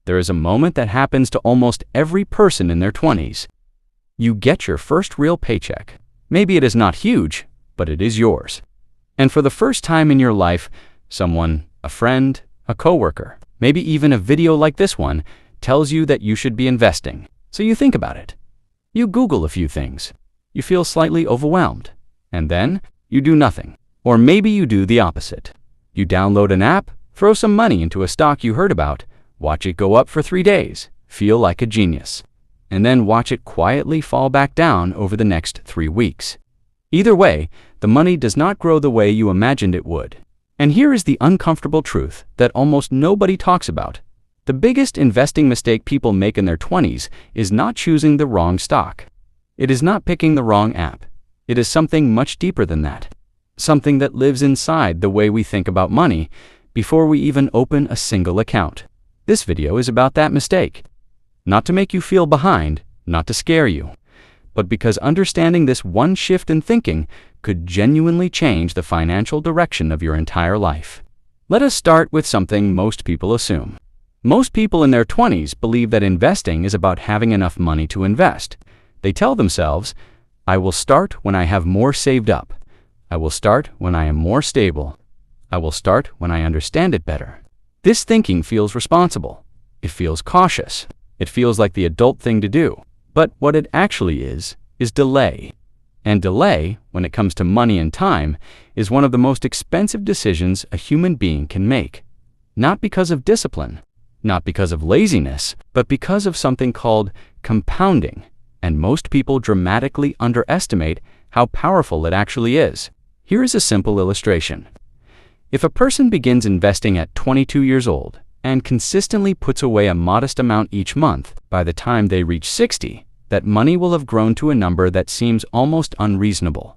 There is a moment that happens to almost every person in their 20s. You get your first real paycheck. Maybe it is not huge, but it is yours. And for the first time in your life, someone, a friend, a coworker, maybe even a video like this one, tells you that you should be investing. So you think about it. You Google a few things. You feel slightly overwhelmed. And then you do nothing. Or maybe you do the opposite. You download an app, throw some money into a stock you heard about, watch it go up for 3 days, feel like a genius, and then watch it quietly fall back down over the next 3 weeks. Either way, the money does not grow the way you imagined it would. And here is the uncomfortable truth that almost nobody talks about. The biggest investing mistake people make in their 20s is not choosing the wrong stock. It is not picking the wrong app. It is something much deeper than that. Something that lives inside the way we think about money before we even open a single account. This video is about that mistake. Not to make you feel behind, not to scare you, but because understanding this one shift in thinking could genuinely change the financial direction of your entire life. Let us start with something most people assume. Most people in their 20s believe that investing is about having enough money to invest. They tell themselves, I will start when I have more saved up. I will start when I am more stable. I will start when I understand it better. This thinking feels responsible. It feels cautious. It feels like the adult thing to do. But what it actually is delay. And delay, when it comes to money and time, is one of the most expensive decisions a human being can make. Not because of discipline, not because of laziness, but because of something called compounding. And most people dramatically underestimate how powerful it actually is. Here is a simple illustration. If a person begins investing at 22 years old and consistently puts away a modest amount each month, by the time they reach 60, that money will have grown to a number that seems almost unreasonable.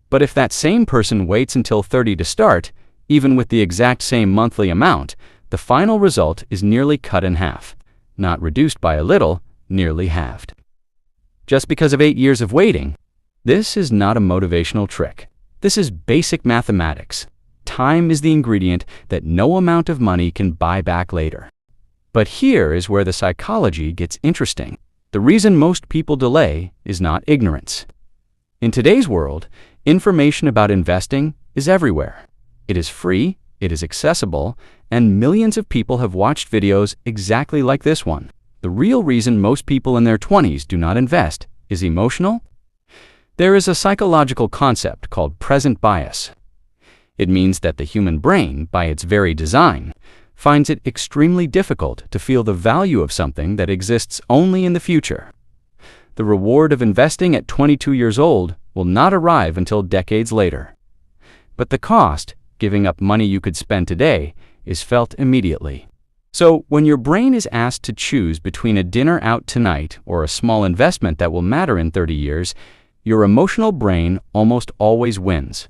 But if that same person waits until 30 to start, even with the exact same monthly amount, the final result is nearly cut in half. Not reduced by a little, nearly halved. Just because of 8 years of waiting, this is not a motivational trick. This is basic mathematics. Time is the ingredient that no amount of money can buy back later. But here is where the psychology gets interesting. The reason most people delay is not ignorance. In today's world, information about investing is everywhere. It is free, it is accessible, and millions of people have watched videos exactly like this one. The real reason most people in their 20s do not invest is emotional. There is a psychological concept called present bias. It means that the human brain, by its very design, finds it extremely difficult to feel the value of something that exists only in the future. The reward of investing at 22 years old will not arrive until decades later. But the cost, giving up money you could spend today, is felt immediately. So, when your brain is asked to choose between a dinner out tonight or a small investment that will matter in 30 years, your emotional brain almost always wins.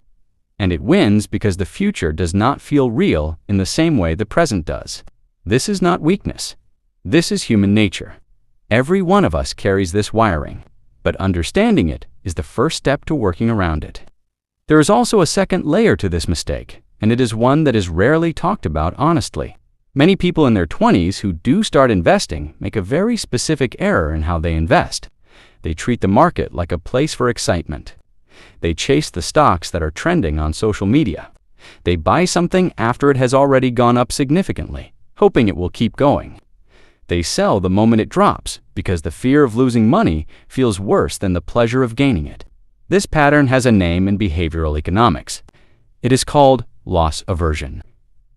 And it wins because the future does not feel real in the same way the present does. This is not weakness. This is human nature. Every one of us carries this wiring, but understanding it is the first step to working around it. There is also a second layer to this mistake, and it is one that is rarely talked about honestly. Many people in their 20s who do start investing make a very specific error in how they invest. They treat the market like a place for excitement. They chase the stocks that are trending on social media. They buy something after it has already gone up significantly, hoping it will keep going. They sell the moment it drops because the fear of losing money feels worse than the pleasure of gaining it. This pattern has a name in behavioral economics. It is called loss aversion.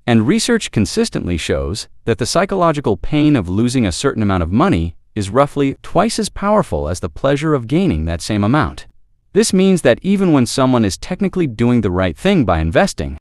And research consistently shows that the psychological pain of losing a certain amount of money is roughly twice as powerful as the pleasure of gaining that same amount. This means that even when someone is technically doing the right thing by investing,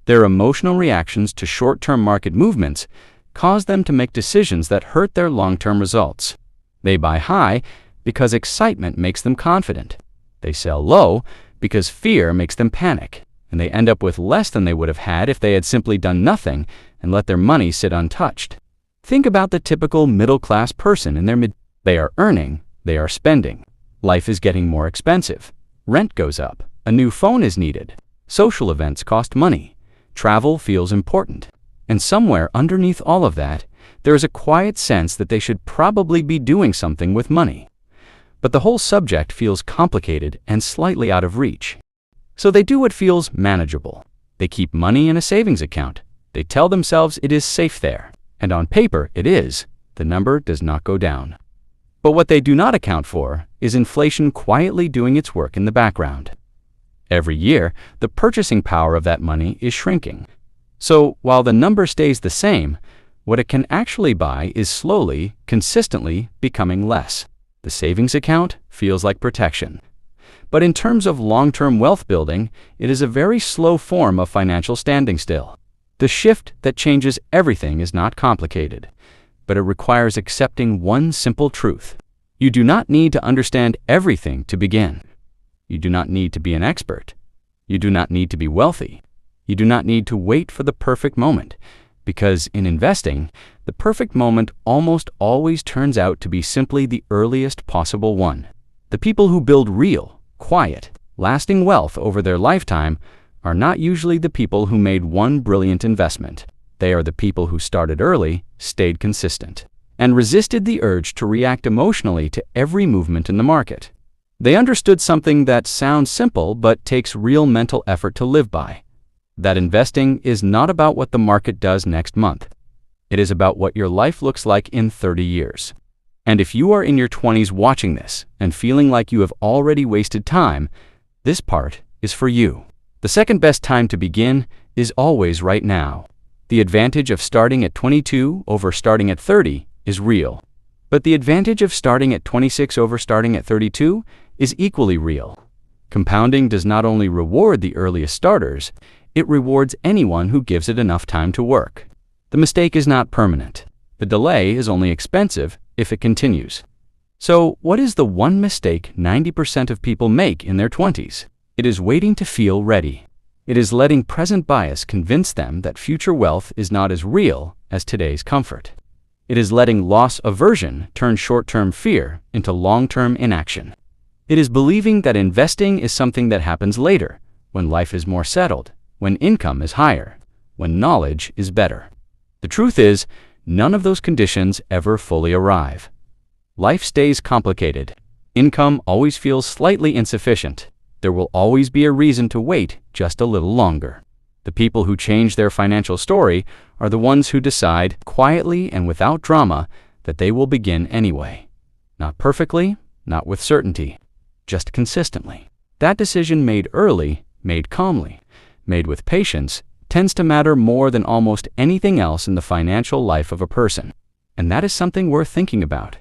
their emotional reactions to short-term market movements cause them to make decisions that hurt their long-term results. They buy high because excitement makes them confident. They sell low because fear makes them panic, and they end up with less than they would have had if they had simply done nothing and let their money sit untouched. Think about the typical middle-class person in their They are earning, they are spending. Life is getting more expensive. Rent goes up. A new phone is needed. Social events cost money. Travel feels important. And somewhere underneath all of that there is a quiet sense that they should probably be doing something with money. But the whole subject feels complicated and slightly out of reach. So they do what feels manageable. They keep money in a savings account. They tell themselves it is safe there. And on paper, it is. The number does not go down. But what they do not account for is inflation quietly doing its work in the background. Every year, the purchasing power of that money is shrinking. So while the number stays the same, what it can actually buy is slowly, consistently becoming less. The savings account feels like protection. But in terms of long-term wealth building, it is a very slow form of financial standing still. The shift that changes everything is not complicated, but it requires accepting one simple truth. You do not need to understand everything to begin. You do not need to be an expert. You do not need to be wealthy. You do not need to wait for the perfect moment, because in investing, the perfect moment almost always turns out to be simply the earliest possible one. The people who build real, quiet, lasting wealth over their lifetime are not usually the people who made one brilliant investment. They are the people who started early, stayed consistent, and resisted the urge to react emotionally to every movement in the market. They understood something that sounds simple but takes real mental effort to live by. That investing is not about what the market does next month. It is about what your life looks like in 30 years. And if you are in your 20s watching this and feeling like you have already wasted time, this part is for you. The second best time to begin is always right now. The advantage of starting at 22 over starting at 30 is real. But the advantage of starting at 26 over starting at 32 is equally real. Compounding does not only reward the earliest starters, it rewards anyone who gives it enough time to work. The mistake is not permanent. The delay is only expensive if it continues. So, what is the one mistake 90% of people make in their 20s? It is waiting to feel ready. It is letting present bias convince them that future wealth is not as real as today's comfort. It is letting loss aversion turn short-term fear into long-term inaction. It is believing that investing is something that happens later, when life is more settled, when income is higher, when knowledge is better. The truth is, none of those conditions ever fully arrive. Life stays complicated. Income always feels slightly insufficient. There will always be a reason to wait just a little longer. The people who change their financial story are the ones who decide, quietly and without drama, that they will begin anyway. Not perfectly, not with certainty, just consistently. That decision made early, made calmly, made with patience, tends to matter more than almost anything else in the financial life of a person. And that is something worth thinking about.